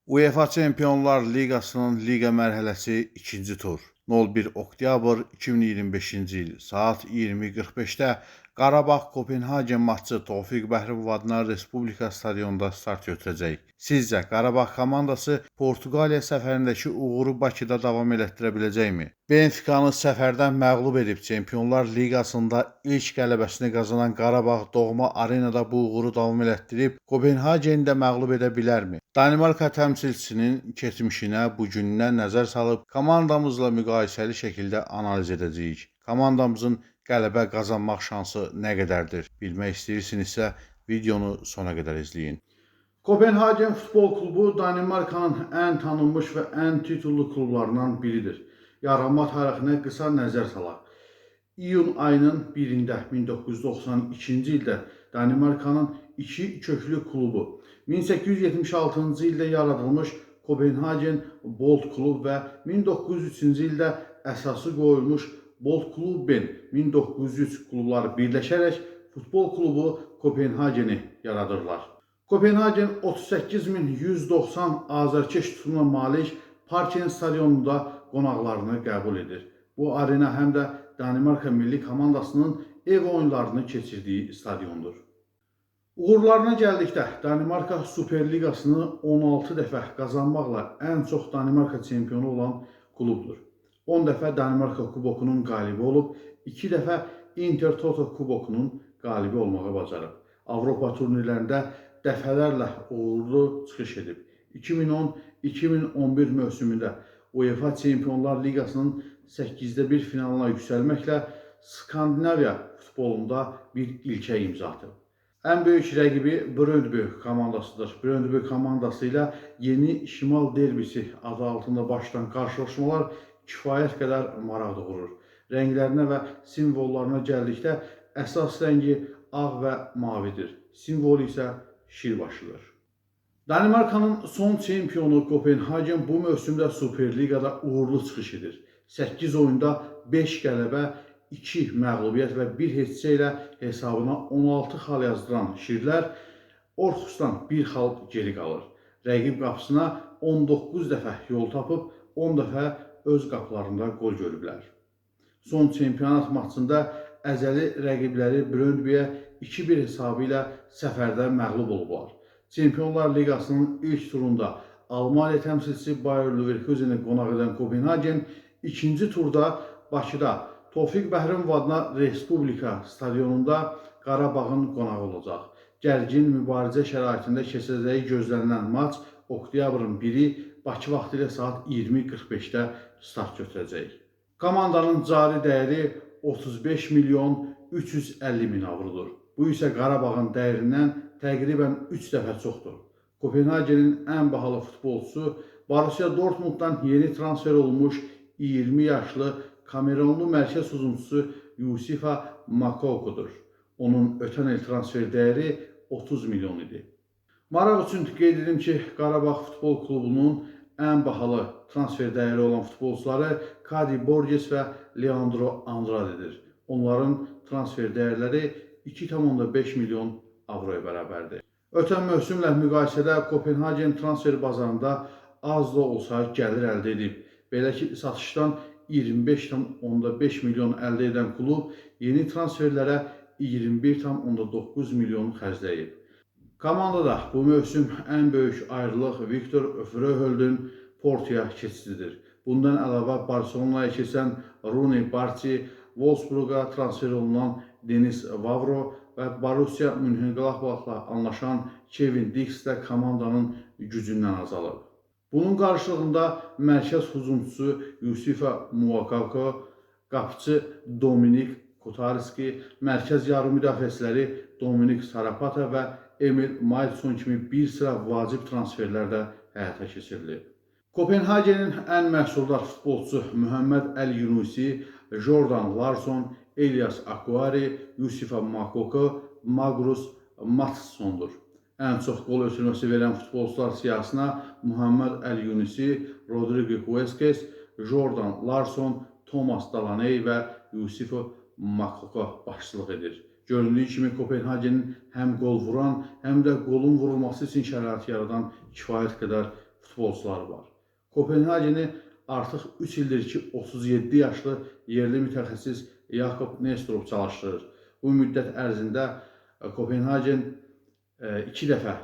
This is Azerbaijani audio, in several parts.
UEFA Çempionlar Liqasının liqa mərhələsi 2-ci tur 01 oktyabr 2025-ci il saat 20:45-də Qarabağ Kopenhagen matçı Tofiq Bəhribov adına Respublika stadionunda start götürəcək. Sizcə Qarabağ komandası Portuqaliya səfərindəki uğuru Bakıda davam elətdirə biləcəkmi? Benficanı səfərdən məğlub edib Çempionlar Liqasında ilk qələbəsini qazanan Qarabağ doğma arenada bu uğuru davam elətdirib Kopenhageni də məğlub edə bilərmi? Danimarka təmsilçisinin keçmişinə, bugününə nəzər salıb komandamızla müqayisəli şəkildə analiz edəcəyik. Komandamızın qələbə qazanmaq şansı nə qədərdir? Bilmək istəyirsinizsə videonu sona qədər izləyin. Kopenhagen Futbol Klubu Danimarkanın ən tanınmış və ən titullu klublarından biridir. Yaranma tarixinə qısa nəzər salaq. İyun ayının 1-də 1992-ci ildə Danimarkanın iki köklü klubu 1876-cı ildə yaradılmış Kopenhagen Bold Klub və 1903-cü ildə əsası qoyulmuş Bold Klubben 1903 klubları birləşərək futbol klubu Kopenhageni yaradırlar. Kopenhagen 38.190 azərkeş tutumuna malik Parken stadionunda qonaqlarını qəbul edir. Bu arena həm də Danimarka milli komandasının ev oyunlarını keçirdiyi stadiondur. Uğurlarına gəldikdə Danimarka Superliqasını 16 dəfə qazanmaqla ən çox Danimarka çempionu olan klubdur. 10 dəfə Danimarka kubokunun qalibi olub, 2 dəfə Intertoto kubokunun qalibi olmağı bacarıb. Avropa turnirlərində dəfələrlə uğurlu çıxış edib. 2010-2011 mövsümündə UEFA Çempionlar Liqasının 8-də 1 finalına yüksəlməklə Skandinaviya futbolunda bir ilkə imza atıb. Ən böyük rəqibi Brøndby komandasıdır. Brøndby komandası ilə yeni Şimal derbisi adı altında başlayan qarşılaşmalar kifayət qədər maraq doğurur. Rənglərinə və simvollarına gəldikdə əsas rəngi ağ və mavidir. Simvolu isə şirbaşıdır. Danimarkanın son çempionu Kopenhagen bu mövsümdə Superliqada uğurlu çıxış edir. 8 oyunda 5 qələbə, 2 məğlubiyyət və 1 heçsə ilə hesabına 16 xal yazdıran Şirlər Orhusdan 1 xal geri qalır. Rəqib qapısına 19 dəfə yol tapıb, 10 dəfə öz qapılarında qol görüblər. Son çempionat maçında əzəli rəqibləri Brøndby'yə 2-1 hesabı ilə səfərdə məğlub olublar. Çempionlar Liqasının ilk turunda Almaniya təmsilçisi Bayer Leverkuseni qonaq edən Kopenhagen ikinci turda Bakıda Tofiq Bəhribov adına Respublika stadionunda Qarabağın qonağı olacaq. Gərgin mübarizə şəraitində keçəcəyi gözlənilən maç oktyabrın 1-i Bakı vaxtı ilə saat 20:45-də start götürəcək. Komandanın cari dəyəri 35 milyon 350 min avrodur. Bu isə Qarabağın dəyərindən təqribən 3 dəfə çoxdur. Kopenhagenin ən bahalı futbolçusu Borussia Dortmunddan yeni transfer olmuş 20 yaşlı Kamerunlu mərkəz hücumçusu Yusufa Moukokou'dur. Onun ötən il transfer dəyəri 30 milyon idi. Maraq üçün qeyd edim ki, Qarabağ Futbol Klubunun ən bahalı transfer dəyəri olan futbolçuları Kadi Borges və Leandro Andrade'dir. Onların transfer dəyərləri 2,5 milyon avroya bərabərdir. Ötən mövsümlə müqayisədə Kopenhagen transfer bazarında az da olsa gəlir əldə edib. Belə ki, satışdan 25,5 milyon əldə edən klub yeni transferlərə 21,9 milyon xərcləyib. Komandada bu mövsüm ən böyük ayrılıq Viktor Fröhold'un Portoya keçididir. Bundan əlavə Barcelona'ya keçən Rune Barci, Wolfsburg'a transfer olunan Denis Vavro və Borussia Mönchengladbach'la anlaşan Kevin Dix də komandanın gücündən azalıb. Bunun qarşılığında mərkəz hücumçusu Yusufa Moukoko, qapıcı Dominik Kotarski, mərkəz yarım müdafiəçiləri Dominik Sarapata və Emil Mailson kimi bir sıra vacib transferlər də həyata keçirilib. Kopenhagenin ən məhsuldar futbolçusu Muhammed El-Yunusi, Jordan Larsson, Elias Aquari, Yusufa Moukoko, Magnus Matssondur. Ən çox qol ötürməsi verən futbolçular siyahısına Muhammed El-Yunusi, Rodrigo Huesques, Jordan Larsson, Thomas Delaney və Yusufa Moukoko başçılıq edir. Göründüyü kimi Kopenhagenin həm qol vuran, həm də qolun vurulması üçün şərait yaradan kifayət qədər futbolçuları var. Kopenhageni artıq 3 ildir ki 37 yaşlı yerli mütəxəssis Jakob Nestorov çalışdırır. Bu müddət ərzində Kopenhagen 2 dəfə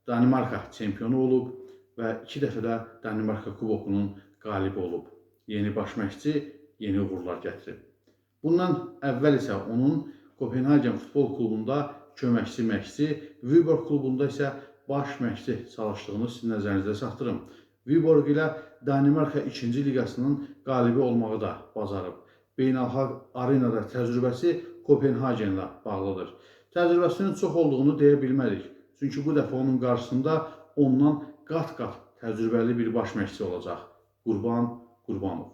Danimarka çempionu olub və 2 dəfə də Danimarka kubokunun qalibi olub. Yeni baş məşqçi yeni uğurlar gətirib. Bundan əvvəl isə onun Kopenhagen futbol klubunda köməkçi məşqçi, Viborg klubunda isə baş məşqçi çalışdığını sizin nəzərinizdə çatdırım. Viborg ilə Danimarka 2-ci liqasının qalibi olmağı da bacarıb. Beynəlxalq arenada təcrübəsi Kopenhagenlə bağlıdır. Təcrübəsinin çox olduğunu deyə bilmərik. Çünki bu dəfə onun qarşısında ondan qat-qat təcrübəli bir baş məşqçi olacaq. Qurban Qurbanov.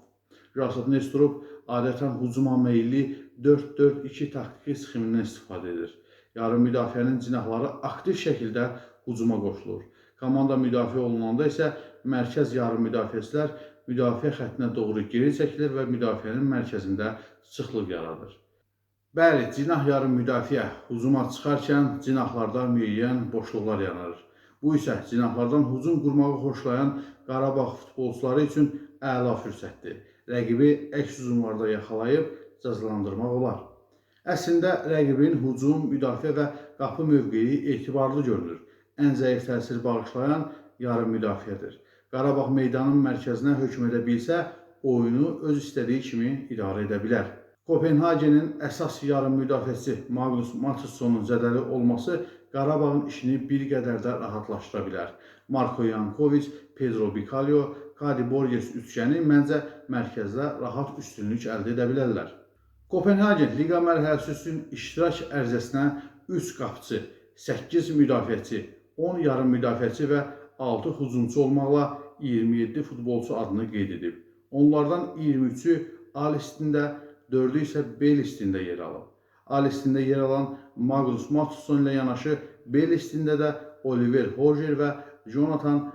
Jakob Nestorov adətən hücuma meyilli 4-4-2 taktiki sxemindən istifadə edir. Yarım müdafiənin cinahları aktiv şəkildə hücuma qoşulur. Komanda müdafiə olunanda isə mərkəz yarım müdafiəçilər müdafiə xəttinə doğru geri çəkilir və müdafiənin mərkəzində sıxlıq yaradır. Bəli, cinah yarım müdafiə hücuma çıxarkən cinahlarda müəyyən boşluqlar yaranır. Bu isə cinahlardan hücum qurmağı xoşlayan Qarabağ futbolçuları üçün əla fürsətdir. Rəqibi əks hücumlarda yaxalayıb cəzalandırmaq olar. Əslində rəqibin hücum, müdafiə və qapı mövqeyi etibarlı görünür. Ən zəif təsir bağışlayan yarım müdafiədir. Qarabağ meydanın mərkəzinə hökm edə bilsə, oyunu öz istədiyi kimi idarə edə bilər. Kopenhagenin əsas yarım müdafiəçisi Magnus Mattissonun zədəli olması Qarabağın işini bir qədər də rahatlaşdıra bilər. Marko Yankovic, Pedro Bicalio, Kadi Borges üçgəni məncə mərkəzdə rahat üstünlük əldə edə bilərlər. Kopenhagen liqa mərhələsi üçün iştirak ərizəsinə 3 qapıcı, 8 müdafiəçi, 10 yarım müdafiəçi və 6 hücumçu olmaqla 27 futbolçu adını qeyd edib. Onlardan 23-ü A listində, 4-ü isə B listində yer alıb. A listində yer alan Magnus Mattisson ilə yanaşı B listində də Oliver Hojer və Jonathan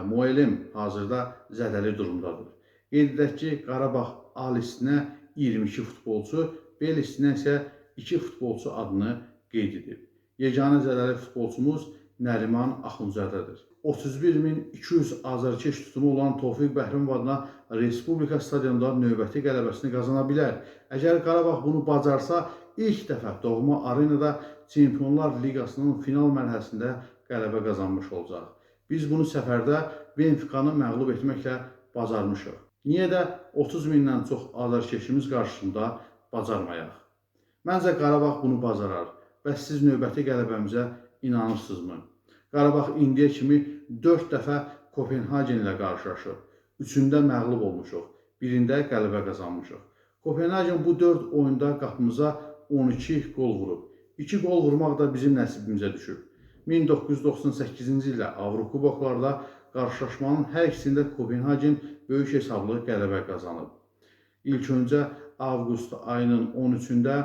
Moelem hazırda zədəli durumdadır. Qeyd edək ki, Qarabağ A listinə 22 futbolçu, B listinə isə 2 futbolçu adını qeyd edib. Yeganə zədəli futbolçumuz Nəriman Axundzadədir. 31.200 azarkeş tutumu olan Tofiq Bəhrəmov adına Respublika stadionunda növbəti qələbəsini qazana bilər. Əgər Qarabağ bunu bacarsa, ilk dəfə doğma arenada Çempionlar Liqasının final mərhələsində qələbə qazanmış olacaq. Biz bunu səfərdə Benficanı məğlub etməklə bacarmışıq. Niyə də 30 mindən çox azarkeşimiz qarşısında bacarmayaq? Məncə Qarabağ bunu bacarar və siz növbəti qələbəmizə inanırsınızmı? Qarabağ indiyə kimi 4 dəfə Kopenhagen ilə qarşılaşıb. 3-ündə məğlub olmuşuq, 1-də qələbə qazanmışıq. Kopenhagen bu 4 oyunda qapımıza 12 gol vurub. 2 gol vurmaq da bizim nəsibimizə düşüb. 1998-ci ildə Avrokuboklarda qarşılaşmanın hər ikisində Kopenhagen böyük hesablı qələbə qazanıb. İlk öncə avqust ayının 13-ündə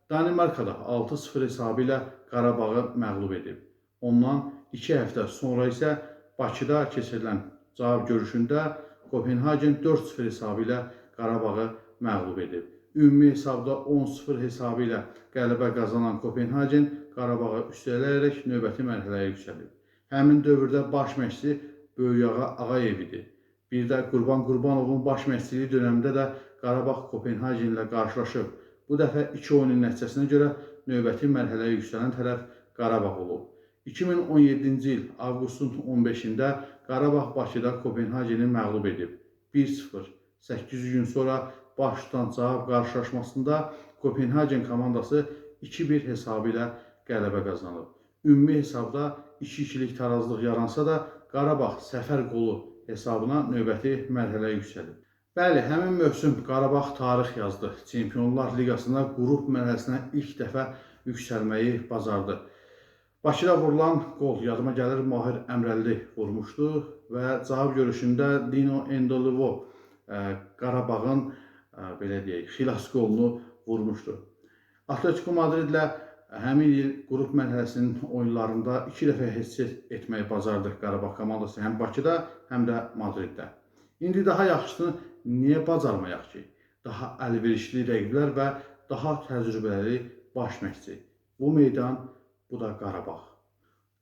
Danimarkada 6-0 hesabı ilə Qarabağı məğlub edib. Ondan 2 həftə sonra isə Bakıda keçirilən cavab görüşündə Kopenhagen 4-0 hesabı ilə Qarabağı məğlub edib. Ümumi hesabda 10-0 hesabı ilə qələbə qazanan Kopenhagen Qarabağa üstələyərək növbəti mərhələyə yüksəlib. Həmin dövrdə baş məşqçi Böyükağa Ağayev idi. Bir də Qurban Qurbanovun baş məşqçiliyi dövründə də Qarabağ Kopenhagen ilə qarşılaşıb. Bu dəfə 2 oyunun nəticəsinə görə növbəti mərhələyə yüksələn tərəf Qarabağ olub. 2017-ci il avqustun 15-də Qarabağ Bakıda Kopenhageni məğlub edib. 1-0. 800 gün sonra baş tutan cavab qarşılaşmasında Kopenhagen komandası 2-1 hesabı ilə qələbə qazanıb. Ümumi hesabda 2-2'lik tarazlıq yaransa da Qarabağ səfər qolu hesabına növbəti mərhələyə yüksəlib. Bəli, həmin mövsüm Qarabağ tarix yazdı. Çempionlar Liqasında qrup mərhələsinə ilk dəfə yüksəlməyi bacardı. Bakıda vurulan qol yadıma gəlir, Mahir Əmrəlli vurmuşdu və cavab görüşündə Dino Endolivo Qarabağın belə deyək, xilas qolunu vurmuşdu. Atletico Madridlə həmin il qrup mərhələsinin oyunlarında 2 dəfə heç etməyi bacardıq Qarabağ komandası həm Bakıda, həm də Madriddə. İndi daha yaxşısını niyə bacarmayaq ki? Daha əlverişli rəqiblər və daha təcrübəli baş məşqçi. Bu meydan, bu da Qarabağ.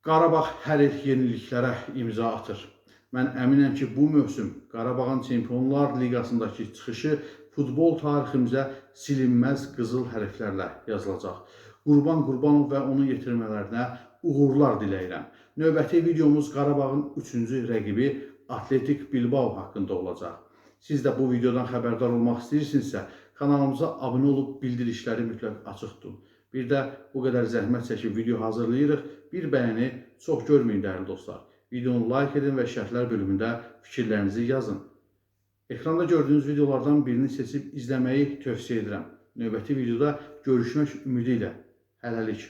Qarabağ hər il yeniliklərə imza atır. Mən əminəm ki, bu mövsüm Qarabağın Çempionlar Liqasındakı çıxışı futbol tariximizə silinməz qızıl hərflərlə yazılacaq. Qurban Qurbanov və onun yetirmələrinə uğurlar diləyirəm. Növbəti videomuz Qarabağın 3-cü rəqibi Atletik Bilbao haqqında olacaq. Siz də bu videodan xəbərdar olmaq istəyirsinizsə, kanalımıza abunə olub bildirişləri mütləq açıq tutun. Bir də bu qədər zəhmət çəkib video hazırlayırıq. Bir bəyəni çox görməyin dəyərli dostlar. Videonu like edin və şərhlər bölümündə fikirlərinizi yazın. Ekranda gördüyünüz videolardan birini seçib izləməyi tövsiyə edirəm. Növbəti videoda görüşmək ümidi ilə. Hələlik.